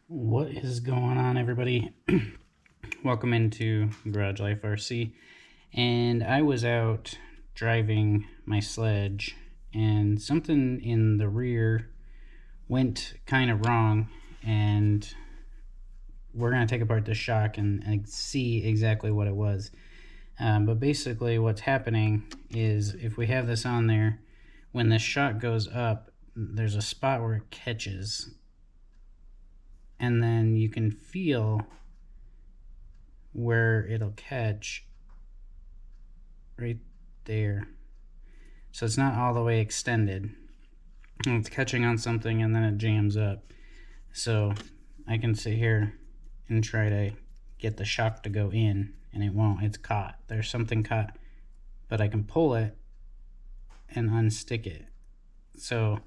What is going on, everybody? Welcome into Garage Life RC. And I was out driving my sledge and something in the rear went kind of wrong, and we're going to take apart the shock and see exactly what it was. But basically what's happening is, if we have this on there, when the shock goes up, there's a spot where it catches, and then you can feel where it'll catch right there. So it's not all the way extended. It's catching on something and then it jams up. So I can sit here and try to get the shock to go in, and it won't. It's caught. There's something caught, but I can pull it and unstick it. So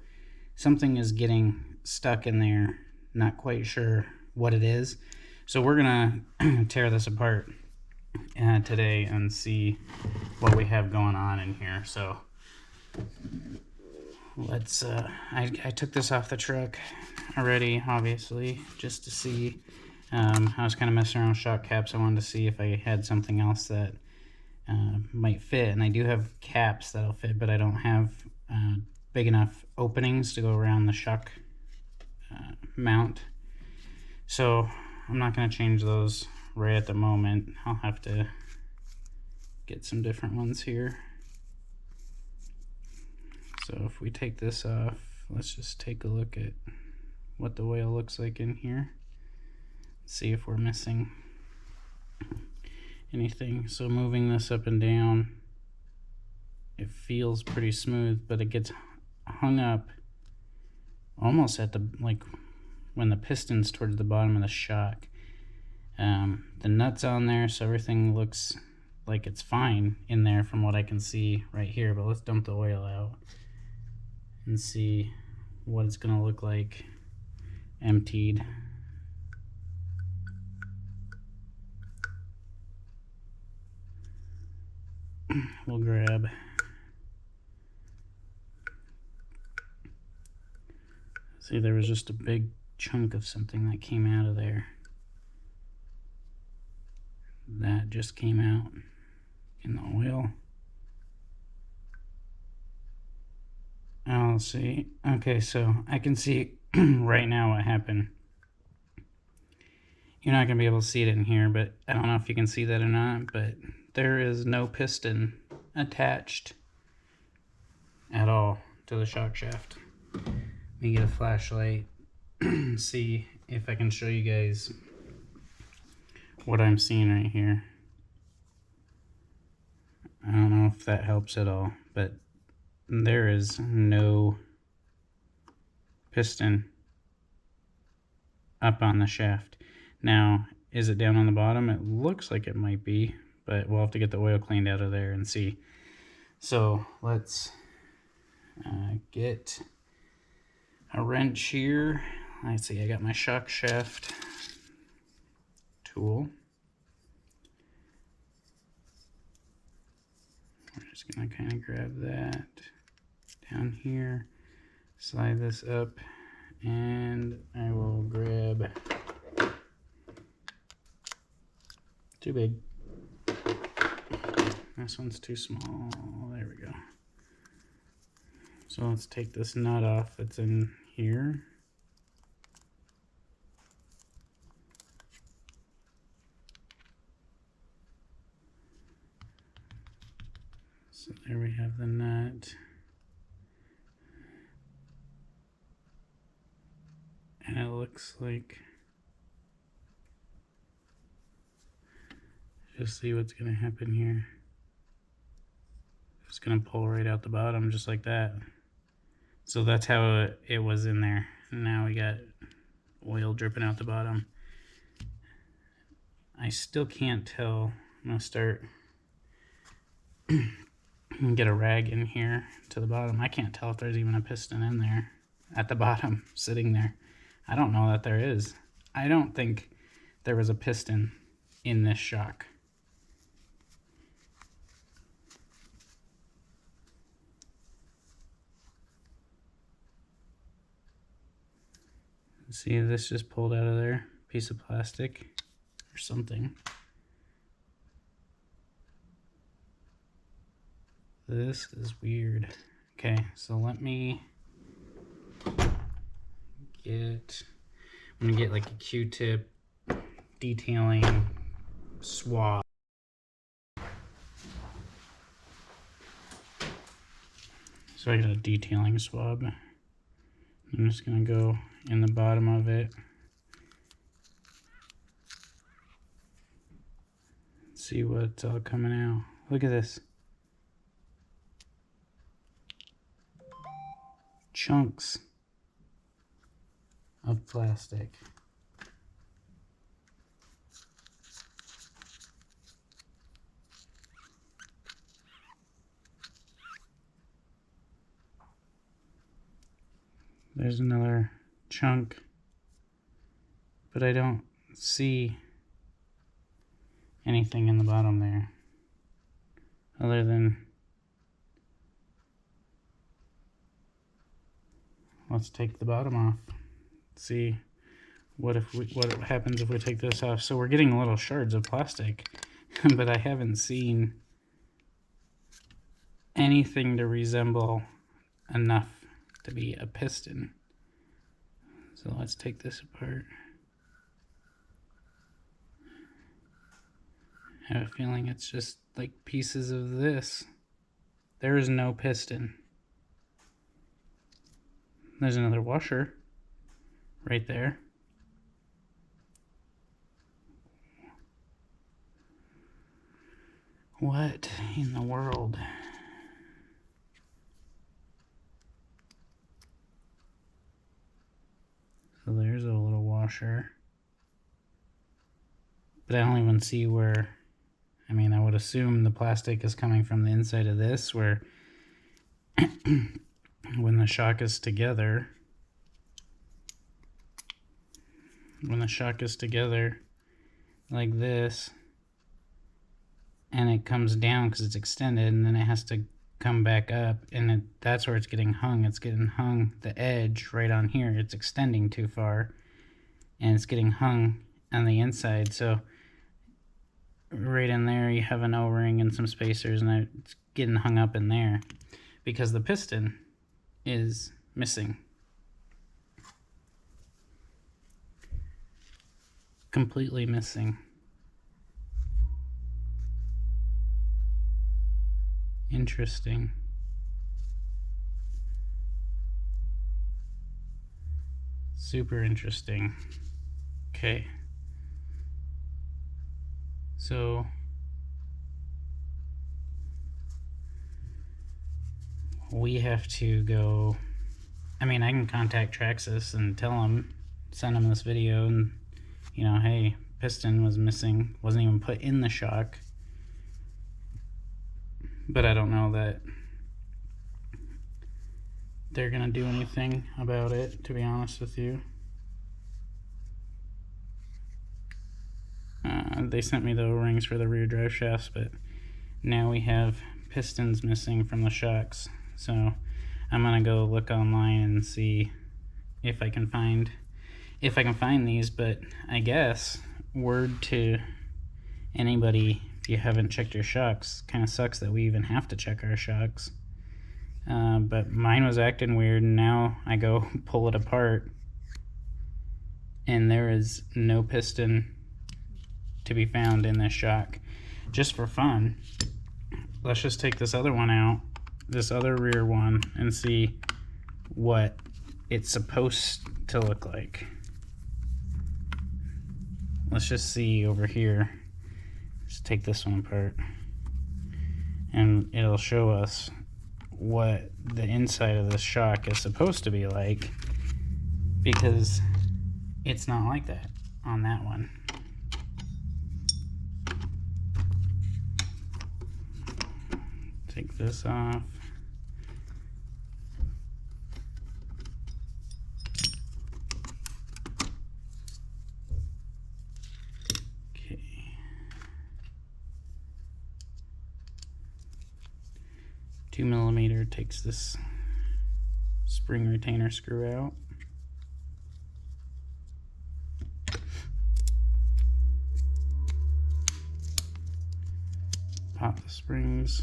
something is getting stuck in there. Not quite sure what it is. So we're gonna tear this apart today and see what we have going on in here. So let's I took this off the truck already, obviously, just to see. I was kind of messing around with shock caps. I wanted to see if I had something else that might fit, and I do have caps that'll fit, but I don't have big enough openings to go around the shock mount. So I'm not going to change those right at the moment. I'll have to get some different ones here. So if we take this off, let's just take a look at what the whale looks like in here. See if we're missing anything. So moving this up and down, it feels pretty smooth, but it gets hung up almost at the, like, when the piston's towards the bottom of the shock. The nut's on there, so everything looks like it's fine in there from what I can see right here. But let's dump the oil out and see what it's gonna look like emptied. We'll grab see, there was just a big chunk of something that came out of there. That just came out in the oil. I'll see. Okay, so I can see right now what happened. You're not going to be able to see it in here, but I don't know if you can see that or not, but there is no piston attached at all to the shock shaft. Let me get a flashlight, see if I can show you guys what I'm seeing right here. I don't know if that helps at all, but there is no piston up on the shaft. Now, is it down on the bottom? It looks like it might be, but we'll have to get the oil cleaned out of there and see. So let's get a wrench here. Let's see, I got my shock shaft tool. We're just gonna kind of grab that down here, slide this up, and I will grab, too big, this one's too small, there we go. So let's take this nut off that's in here. So there we have the nut. And it looks like, just see what's going to happen here. It's going to pull right out the bottom just like that. So that's how it was in there. Now we got oil dripping out the bottom. I still can't tell. I'm going to start and get a rag in here to the bottom. I can't tell if there's even a piston in there at the bottom sitting there. I don't know that there is. I don't think there was a piston in this shock. See, this just pulled out of there, piece of plastic or something. This is weird. Okay, so let me get, I'm gonna get like a Q-tip detailing swab. So I got a detailing swab. I'm just gonna go in the bottom of it. See what's all coming out. Look at this. Chunks of plastic. There's another chunk, but I don't see anything in the bottom there other than, let's take the bottom off. See what happens if we take this off. So we're getting little shards of plastic, but I haven't seen anything to resemble enough to be a piston. So let's take this apart. I have a feeling it's just like pieces of this. There is no piston. There's another washer right there. What in the world? So there's a little washer. But I don't even see where, I mean, I would assume the plastic is coming from the inside of this, where when the shock is together, like this, and it comes down because it's extended, and then it has to come back up, and that's where it's getting hung. It's getting hung, the edge right on here, it's extending too far, and it's getting hung on the inside. So right in there you have an O-ring and some spacers, and it's getting hung up in there because the piston is missing. Completely missing. Interesting. Super interesting. Okay. So we have to go, I mean, I can contact Traxxas and tell them, send them this video, and, you know, hey, piston was missing, wasn't even put in the shock. But I don't know that they're gonna do anything about it, to be honest with you. They sent me the O-rings for the rear drive shafts, but now we have pistons missing from the shocks. So I'm gonna go look online and see if I can find these. But I guess, word to anybody, if you haven't checked your shocks, kind of sucks that we even have to check our shocks. But mine was acting weird, and now I go pull it apart and there is no piston to be found in this shock. Just for fun, let's just take this other one out, this other rear one, and see what it's supposed to look like. Let's just see over here. Let's take this one apart, and it'll show us what the inside of this shock is supposed to be like, because it's not like that on that one. Take this off. Okay. 2mm takes this spring retainer screw out. pop the springs.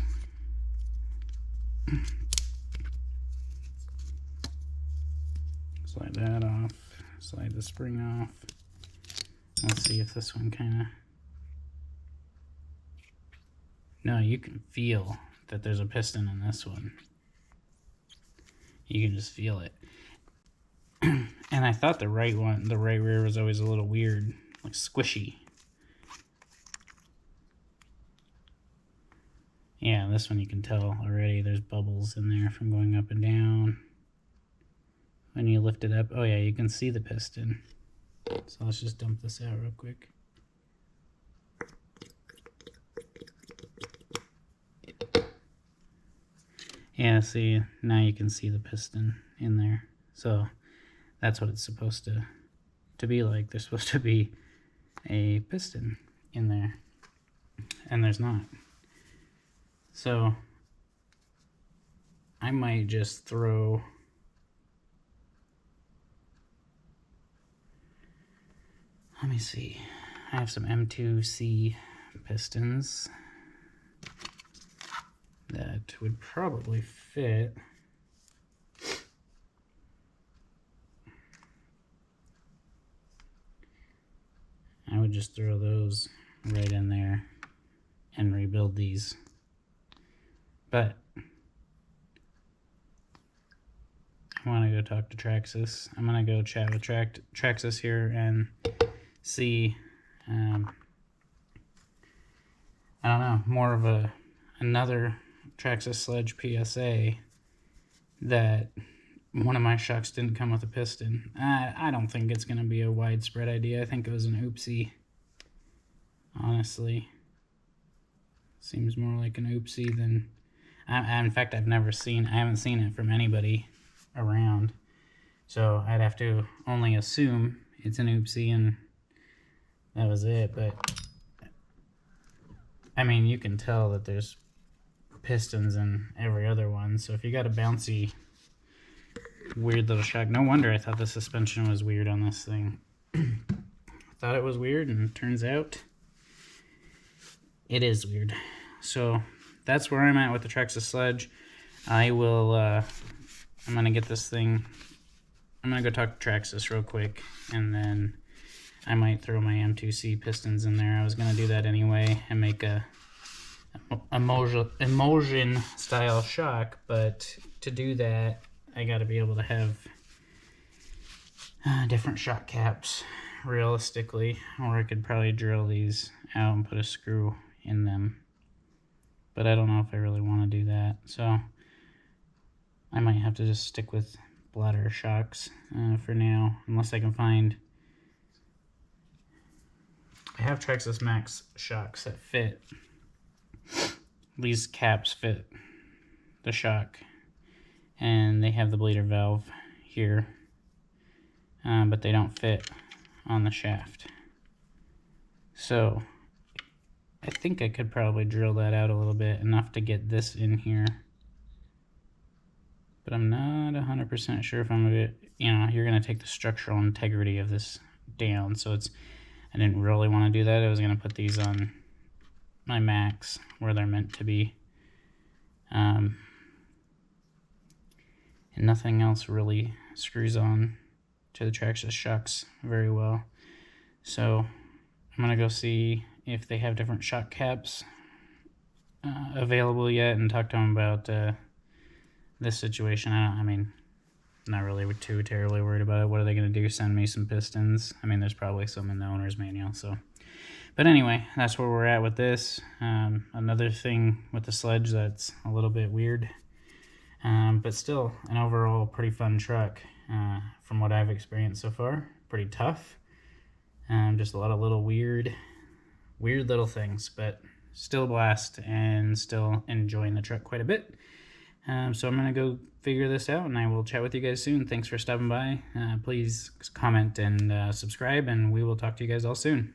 Slide that off, slide the spring off. Let's see if this one kind of... No, you can feel that there's a piston in this one. You can just feel it. And I thought the right rear was always a little weird, like squishy. Yeah, this one you can tell already there's bubbles in there from going up and down. When you lift it up, oh yeah, you can see the piston. So let's just dump this out real quick. Yeah, see, now you can see the piston in there. So that's what it's supposed to be like. There's supposed to be a piston in there, and there's not. So I might just throw... Let me see. I have some M2C pistons that would probably fit. I would just throw those right in there and rebuild these. But I want to go talk to Traxxas. I'm going to go chat with Traxxas here and see, I don't know, more of another Traxxas Sledge PSA that one of my shocks didn't come with a piston. I don't think it's going to be a widespread idea. I think it was an oopsie, honestly. Seems more like an oopsie than... in fact, I haven't seen it from anybody around. So I'd have to only assume it's an oopsie and that was it. But I mean, you can tell that there's pistons in every other one. So if you got a bouncy, weird little shock, no wonder I thought the suspension was weird on this thing. I thought it was weird, and it turns out it is weird. So that's where I'm at with the Traxxas Sledge. I will, I'm going to get this thing, I'm going to go talk to Traxxas real quick, and then I might throw my M2C pistons in there. I was going to do that anyway and make a emulsion style shock, but to do that, I got to be able to have different shock caps, realistically, or I could probably drill these out and put a screw in them. But I don't know if I really want to do that, so I might have to just stick with bladder shocks for now, unless I can find... I have Traxxas Max shocks that fit. These caps fit the shock, and they have the bleeder valve here, but they don't fit on the shaft. So I think I could probably drill that out a little bit, enough to get this in here. But I'm not 100% sure if I'm going to, you're going to take the structural integrity of this down. So I didn't really want to do that. I was going to put these on my Max where they're meant to be. And nothing else really screws on to the Traxxas shocks very well. So I'm going to go see if they have different shock caps available yet and talk to them about this situation. I mean, not really too terribly worried about it. What are they going to do? Send me some pistons? I mean, there's probably some in the owner's manual. So, but anyway, that's where we're at with this. Another thing with the Sledge that's a little bit weird, but still an overall pretty fun truck from what I've experienced so far. Pretty tough. Just a lot of little weird little things, but still a blast and still enjoying the truck quite a bit. So I'm going to go figure this out, and I will chat with you guys soon. Thanks for stopping by. Please comment and subscribe, and we will talk to you guys all soon.